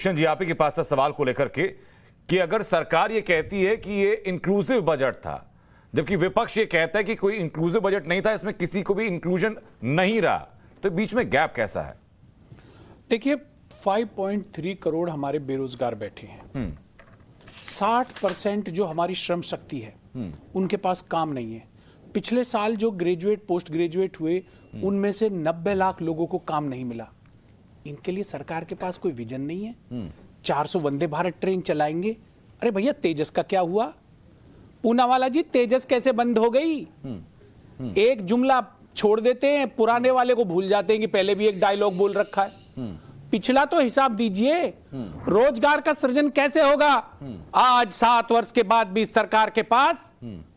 जी, आप ही के पास था सवाल को लेकर के कि अगर सरकार ये कहती है कि ये इंक्लूसिव बजट था, जबकि विपक्ष ये कहता है कि कोई इंक्लूसिव बजट नहीं था, इसमें किसी को भी इंक्लूजन नहीं रहा, तो बीच में गैप कैसा है? देखिए 5.3 करोड़ हमारे बेरोजगार बैठे हैं। 60% जो हमारी श्रम शक्ति है उनके पास काम नहीं है। पिछले साल जो ग्रेजुएट पोस्ट ग्रेजुएट हुए उनमें से 90 लाख लोगों को काम नहीं मिला। इनके लिए सरकार के पास कोई विजन नहीं है। 400 वंदे भारत ट्रेन चलाएंगे। अरे भैया तेजस का क्या हुआ? पूनावाला जी, तेजस कैसे बंद हो गई? एक जुमला छोड़ देते हैं, पुराने वाले को भूल जाते हैं कि पहले भी एक डायलॉग बोल रखा है। पिछला तो हिसाब दीजिए। रोजगार का सृजन कैसे होगा? आज 7 वर्ष के बाद भी सरकार के पास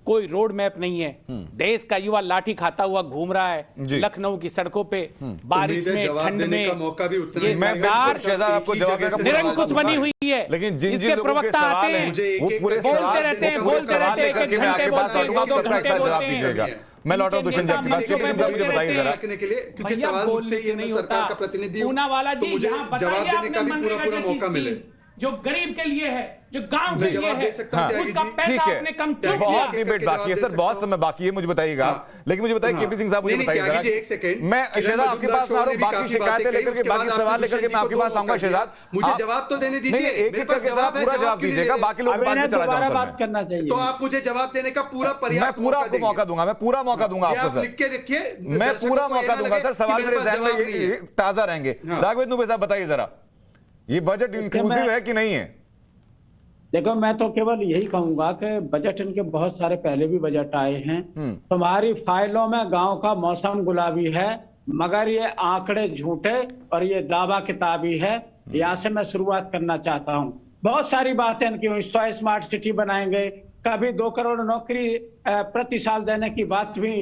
कोई रोड मैप नहीं है। देश का युवा लाठी खाता हुआ घूम रहा है लखनऊ की सड़कों पे, बारिश में, ठंड में। ये सरकार आपको जवाब देने का निरंकुश बनी हुई है, लेकिन इसके प्रवक्ता आते हैं, बोलते रहते हैं, एक घंटे बोलते हैं, 2 घंटे बोलते हैं। मैं लौट रहा हूं दुष्यंत जी, मुझे बताइए जरा। क्योंकि सवाल मुझसे ही मैं सरकार का प्रतिनिधि हूं, पूनावाला जी, मुझे यहाँ जवाब देने का भी मनरेगा पूरा जैसी मौका मिले। स्कीम जो गरीब के लिए है, जो गांव के लिए जवाब दे है, सकता हूं त्यागी उसका जी। पैसा आपने कम क्यों किया? बहुत डिबेट बाकी है सर, बहुत समय बाकी है, मुझे बताइएगा। लेकिन मुझे बताइए केपी सिंह साहब, मुझे बताइए त्यागी जी, एक सेकंड। मैं शहजाद आपके पास आ रहा हूं, बाकी शिकायतें लेकर के, बाकी सवाल लेकर के मैं आपके पास आऊंगा। शहजाद मुझे जवाब तो देने दीजिए। एक एक करके साहब पूरा जवाब दीजिएगा, बाकी लोग बाद में चला जाऊंगा। तो आप मुझे जवाब देने का पूरा पर्याप्त मैं पूरा आपको मौका दूंगा, मैं पूरा मौका दूंगा आपको सर, लिख के रखिए। मैं पूरा मौका दूंगा सर। सवाल मेरे जहन में ताजा रहेंगे। राघवेंद्र दुबे साहब बताइए जरा, ये बजट इंक्लूसिव है कि नहीं है? देखो, मैं तो केवल यही कहूंगा कि बजट इनके बहुत सारे पहले भी बजट आए हैं। तुम्हारी फाइलों में गांव का मौसम गुलाबी है, मगर ये आंकड़े झूठे और ये दावा किताबी है। यहाँ से मैं शुरुआत करना चाहता हूँ। बहुत सारी बातें इनकी हुई, 100 स्मार्ट सिटी बनाएंगे, कभी 2 करोड़ नौकरी प्रति साल देने की बात भी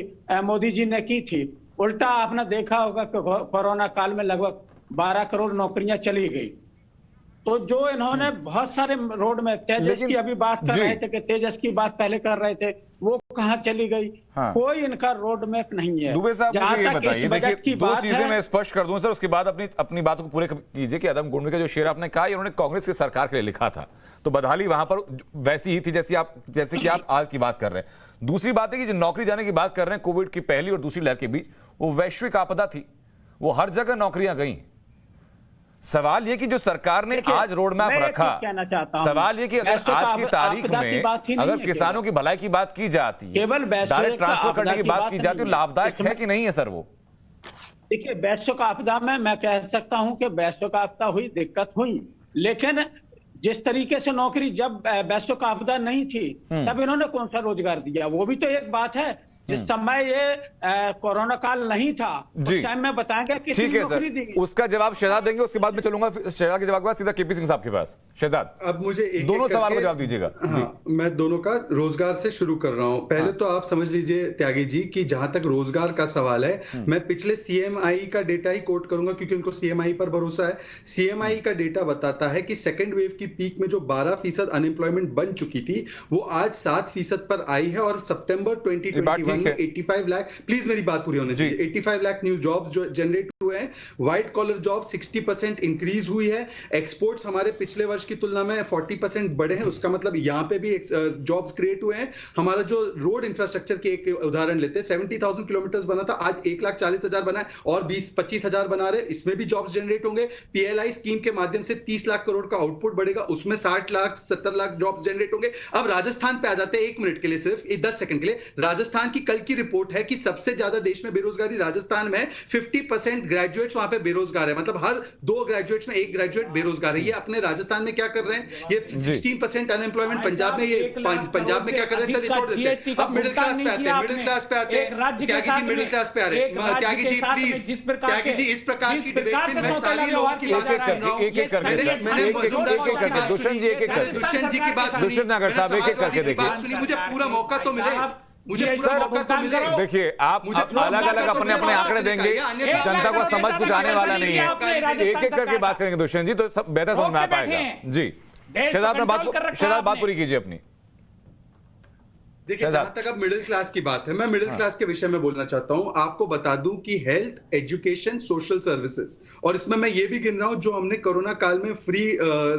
मोदी जी ने की थी। उल्टा आपने देखा होगा कि कोरोना काल में लगभग 12 करोड़ नौकरियां चली गई। तो जो इन्होंने बहुत सारे रोड में तेजस की अभी बात कर रहे थे कि तेजस की बात पहले कर रहे थे, वो कहाँ चली गई? कोई इनका रोड मैप नहीं है। दुबे साहब मुझे ये बताइए, देखिए 2 चीजें मैं स्पष्ट कर दूं सर, उसके बाद अपनी बातों को पूरे कीजिए कि आदम गुंडे का जो शेर आपने कहा, उन्होंने कांग्रेस की सरकार के लिए लिखा था, तो बदहाली वहां पर वैसी ही थी जैसे कि आप आज की बात कर रहे हैं। दूसरी बात है कि जो नौकरी जाने की बात कर रहे हैं, कोविड की पहली और दूसरी लहर के बीच, वो वैश्विक आपदा थी, वो हर जगह नौकरियां गई। सवाल ये कि जो सरकार ने आज रोड मैप रखा, सवाल ये कि अगर आज की तारीख में अगर किसानों की भलाई की बात की जाती है, डायरेक्ट ट्रांसफर करने की बात की जाती है, लाभदायक है कि नहीं है सर? वो देखिए, वैश्विक आपदा में मैं कह सकता हूं कि वैश्विक आपदा हुई, दिक्कत हुई, लेकिन जिस तरीके से नौकरी जब वैश्विक आपदा नहीं थी तब इन्होंने कौन सा रोजगार दिया, वो भी तो एक बात है। जिस समय ये कोरोना काल नहीं था उस टाइम में बताएंगे कि ठीक है सर, उसका जवाब शहजाद देंगे, उसके बाद में चलूंगा शहजाद के जवाब के बाद सीधा केपी सिंह साहब के पास। शहजाद, अब मुझे दोनों सवाल का जवाब दीजिएगा। मैं दोनों का रोजगार से शुरू कर रहा हूं। पहले तो आप समझ लीजिए त्यागी जी कि जहां तक रोजगार का सवाल है, मैं पिछले सीएमआई का डेटा ही कोट करूंगा क्योंकि उनको सीएमआई पर भरोसा है। सीएमआई का डेटा बताता है कि सेकेंड वेव की पीक में जो 12% अनएम्प्लॉयमेंट बन चुकी थी, वो आज 7% पर आई है और सितंबर 2021 में 85 लाख, प्लीज मेरी बात पूरी होने दीजिए, 85 लाख न्यू जॉब्स जो जनरेट हुए हैं। व्हाइट कॉलर जॉब 60% इंक्रीज हुई है। एक्सपोर्ट्स हमारे पिछले वर्ष की तुलना में 40% बढ़े हैं, उसका मतलब यहां पे भी जॉब्स क्रिएट हुए हैं। हमारा जो रोड इंफ्रास्ट्रक्चर के एक उदाहरण लेते हैं, 70,000 किलोमीटर बना था, आज 1,40,000 बना है और 20-25 हजार बना रहे, इसमें भी जॉब्स जनरेट होंगे। पीएलआई स्कीम के माध्यम से 30 लाख करोड़ का आउटपुट बढ़ेगा, उसमें 60 लाख 70 लाख जॉब्स जनरेट होंगे। अब राजस्थान पे आ जाते हैं 1 मिनट के लिए, सिर्फ 10 सेकंड के लिए। राजस्थान की कल की रिपोर्ट है कि सबसे ज्यादा देश में बेरोजगारी राजस्थान में, 50% ग्रेजुएट्स वहां पे बेरोजगार है, मतलब हर 2 ग्रेजुएट्स में 1 ग्रेजुएट बेरोजगार है। ये अपने राजस्थान में क्या कर रहे हैं? ये 16% अनएम्प्लॉयमेंट पंजाब में, ये पंजाब में क्या कर रहे हैं? चलिए छोड़ देते हैं। अब मिडिल क्लास पे आते हैं, मिडिल क्लास पे आते हैं। त्यागी जी मिडिल क्लास पे आ रहे हैं। त्यागी जी प्लीज, त्यागी जी इस प्रकार की डिबेट में मैं सारी लोगों की बात सुन रहा हूं। एक-एक करके दुष्यंत जी, एक-एक करके दुष्यंत जी की बात सुनी, दुष्यंत नगर साहब एक-एक करके देखिए, मुझे पूरा मौका तो मिले, मुझे पूरा मौका तो मिले। देखिए, आप अलग-अलग अपने अपने आंकड़े देंगे, जनता को समझ कुछ आने वाला नहीं है। एक-एक करके बात करेंगे दुष्यंत जी, तो सब बेहतर समझ में आ पाएगा। जी शहजाद, बात पूरी कीजिए अपनी। देखिए, जहां तक अब मिडिल क्लास की बात है, मैं मिडिल क्लास के विषय में बोलना चाहता हूं। आपको बता दूं कि हेल्थ, एजुकेशन, सोशल सर्विसेज, और इसमें मैं ये भी गिन रहा हूं जो हमने कोरोना काल में फ्री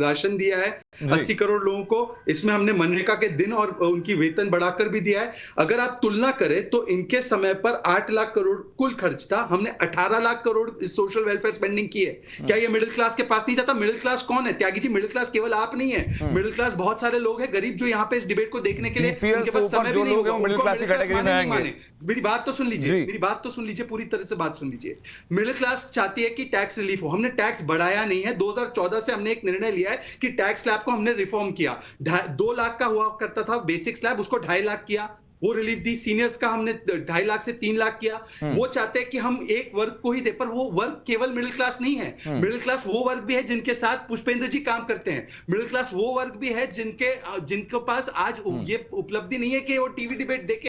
राशन दिया है 80 करोड़ लोगों को, इसमें हमने मनरेगा के दिन और उनकी वेतन बढ़ाकर भी दिया है। अगर आप तुलना करें तो इनके समय पर 8 लाख करोड़ कुल खर्च था, हमने 18 lakh crore social welfare spending की है। क्या ये मिडिल क्लास के पास नहीं जाता? मिडिल क्लास कौन है त्यागी जी? मिडिल क्लास केवल आप नहीं है, मिडिल क्लास बहुत सारे लोग हैं गरीब जो यहाँ पे इस डिबेट को देखने के लिए उनके पास समय भी नहीं होगा, उनको मिडिल क्लास माने नहीं माने। मेरी बात तो सुन लीजिए, मेरी बात तो सुन लीजिए, पूरी तरह से बात सुन लीजिए। मिडिल क्लास चाहती है कि टैक्स रिलीफ हो। हमने टैक्स बढ़ाया नहीं है। 2014 से हमने एक निर्णय लिया है कि टैक्स स्लैब को हमने रिफॉर्म किया। 2 लाख का हुआ करता था बेसिक स्लैब, उसको 2.5 लाख किया, वो रिलीफ दी। सीनियर्स का हमने 2.5 लाख से 3 लाख किया। वो चाहते हैं कि हम एक वर्ग को ही दे, पर वो वर्ग केवल मिडिल क्लास नहीं है। मिडिल क्लास वो वर्ग भी है जिनके साथ पुष्पेंद्र जी काम करते हैं। मिडिल क्लास वो वर्ग भी है जिनके पास आज ये उपलब्धि नहीं है कि वो टीवी डिबेट देखे।